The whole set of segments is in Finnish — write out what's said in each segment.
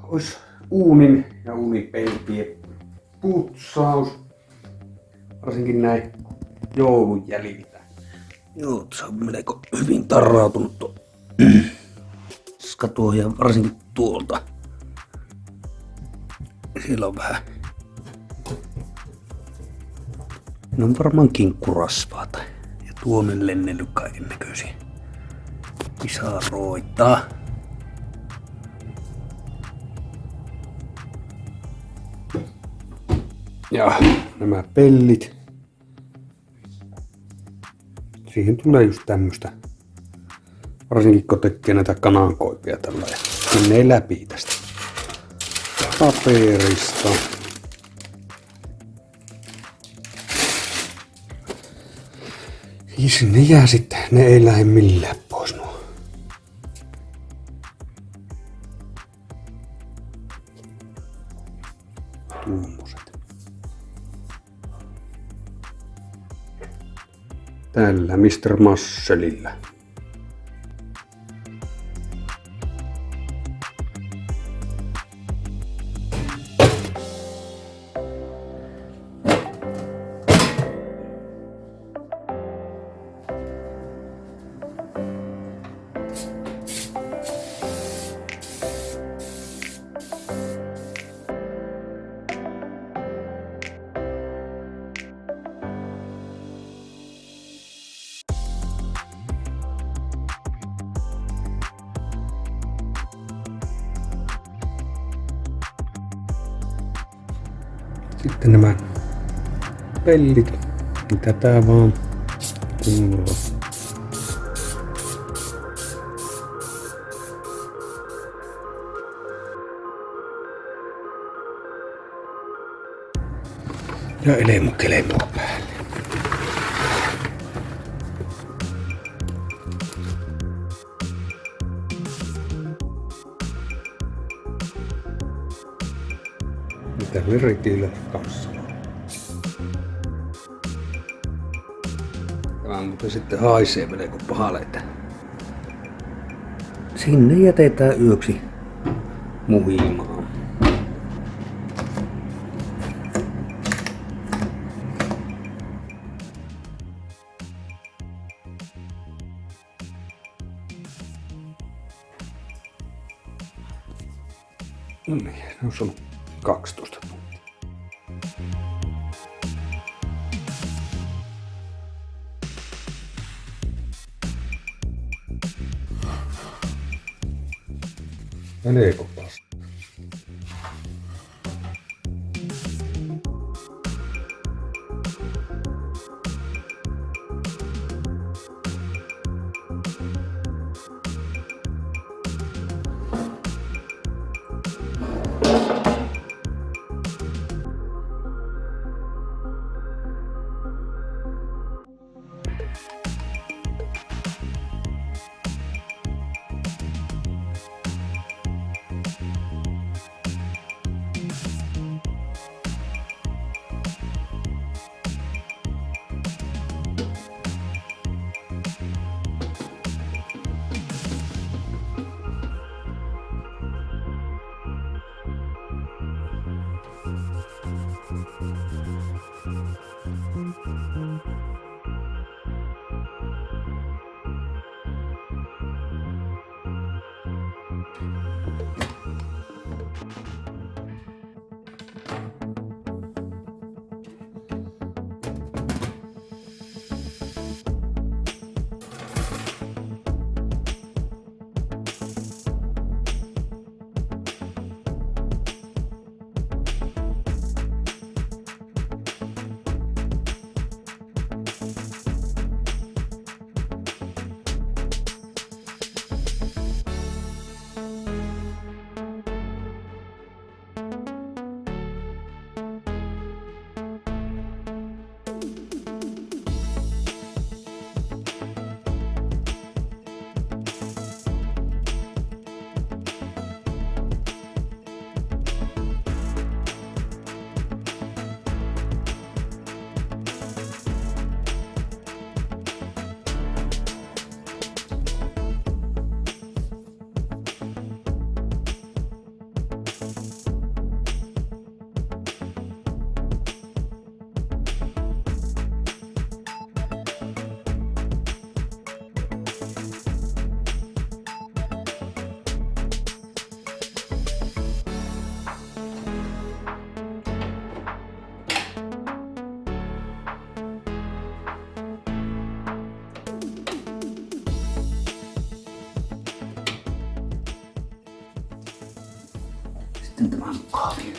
olisi uunin ja uunipeltien putsaus. Varsinkin näin joulun jäljiltä. Joo, se on melko hyvin tarrautunut tuo skatuo ja varsinkin tuolta. Siellä on vähän. Ne on varmaan kinkkurasvaata. Ja tuonne lennellyt kaiken näköisiä pisaroita. Ja nämä pellit. Siihen tulee just tämmöstä. Varsinkin kun tekee näitä kanankoipia tällä ja menee läpi tästä paperista. Ja sinne jää sitten, ne ei lähde millään pois nuo. Tuommoiset. Tällä Mr. Musselilla. Sitten nämä pellit, mitä tää vaan kunnolla. Ja elemukelemua päälle. Mitä verikille kanssa. Tämä muuten sitten haisee melko pahalle. Sinne jätetään yöksi muhimaan. No niin, ne on ollut 12 tuntia. Meneekö vasta? sitten tämän kaavin.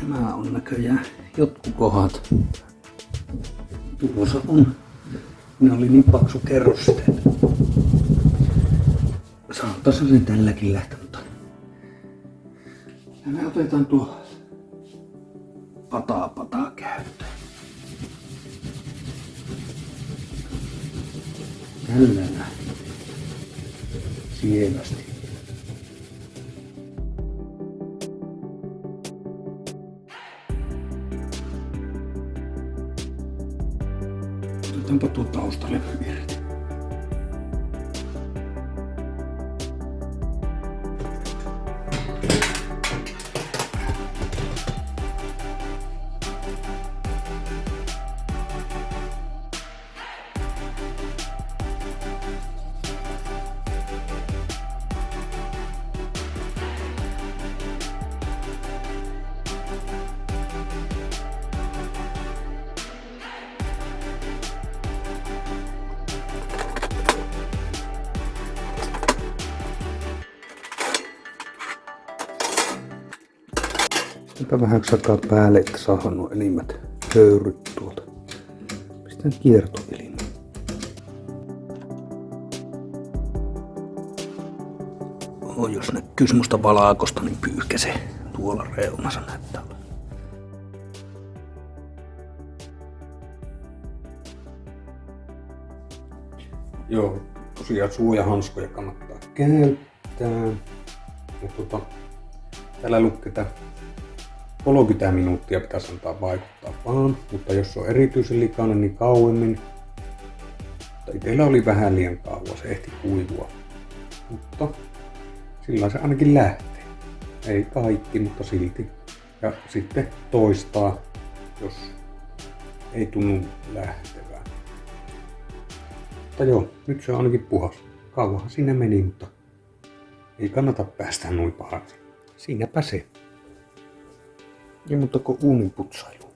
Nämä on näköjään jotkut kohdat. Tuossa on. Ne oli niin paksu kerros sitten, että saattaisi sen tälläkin lähteä, mutta ja me otetaan tuo pataa käyttöön. Tällä lähtee sievästi. Otetaanpa tuo taustalevy irti. Pistänpä vähän sakaa päälle, että saadaan nuo enimmät höyryt tuolta. Pistän kiertoelimen. Jos näkyy semmoista valaakosta, niin pyyhkäse tuolla reunassa näyttää. Joo, tosiaan suojahanskoja kannattaa käyttää. Ja täällä lukee, että 30 minuuttia pitäisi antaa vaikuttaa vaan, mutta jos on erityisen likainen, niin kauemmin. Mutta itsellä oli vähän liian kauan, se ehti kuivua. Mutta sillä se ainakin lähtee. Ei kaikki, mutta silti. Ja sitten toistaa, jos ei tunnu lähtevää. Mutta joo, nyt se on ainakin puhas. Kauanhan siinä meni, mutta ei kannata päästä noin pahaksi. Siinäpä se. Ei muuta kuin uuninputsailu.